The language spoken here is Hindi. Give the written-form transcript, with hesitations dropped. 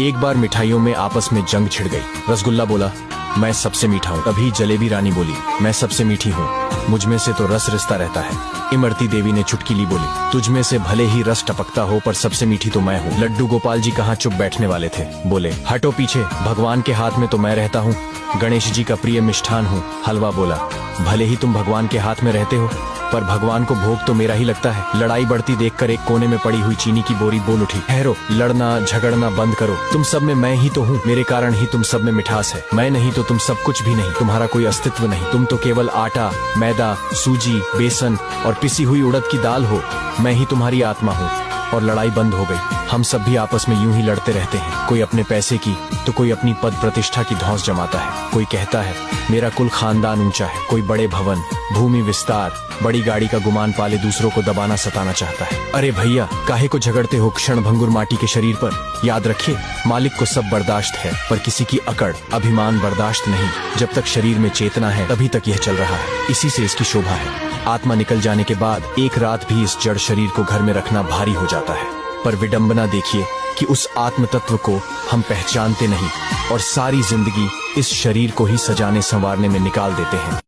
एक बार मिठाइयों में आपस में जंग छिड़ गई। रसगुल्ला बोला, मैं सबसे मीठा हूँ। तभी जलेबी रानी बोली, मैं सबसे मीठी हूँ, मुझ में से तो रस रिश्ता रहता है। इमरती देवी ने चुटकीली बोली, तुझ में से भले ही रस टपकता हो पर सबसे मीठी तो मैं हूँ। लड्डू गोपाल जी कहाँ चुप बैठने वाले थे, बोले, हटो पीछे, भगवान के हाथ में तो मैं रहता हूँ। गणेश जी का प्रिय मिष्ठान हूँ। हलवा बोला, भले ही तुम भगवान के हाथ में रहते हो पर भगवान को भोग तो मेरा ही लगता है। लड़ाई बढ़ती देखकर एक कोने में पड़ी हुई चीनी की बोरी बोल उठी, ठहरो, लड़ना झगड़ना बंद करो। तुम सब में मैं ही तो हूँ, मेरे कारण ही तुम सब में मिठास है। मैं नहीं तो तुम सब कुछ भी नहीं, तुम्हारा कोई अस्तित्व नहीं। तुम तो केवल आटा, मैदा, सूजी, बेसन और पिसी हुई उड़द की दाल हो। मैं ही तुम्हारी आत्मा हूँ। और लड़ाई बंद हो गई। हम सब भी आपस में यूं ही लड़ते रहते हैं, कोई अपने पैसे की तो कोई अपनी पद प्रतिष्ठा की धौंस जमाता है। कोई कहता है मेरा कुल खानदान ऊंचा है, कोई बड़े भवन, भूमि विस्तार, बड़ी गाड़ी का गुमान पाले दूसरों को दबाना सताना चाहता है। अरे भैया, काहे को झगड़ते हो क्षण भंगुर माटी के शरीर पर? याद रखिए, मालिक को सब बर्दाश्त है पर किसी की अकड़, अभिमान बर्दाश्त नहीं। जब तक शरीर में चेतना है तभी तक यह चल रहा है, इसी से इसकी शोभा है। आत्मा निकल जाने के बाद एक रात भी इस जड़ शरीर को घर में रखना भारी हो जाता है। पर विडंबना देखिए कि उस आत्म तत्व को हम पहचानते नहीं और सारी जिंदगी इस शरीर को ही सजाने संवारने में निकाल देते हैं।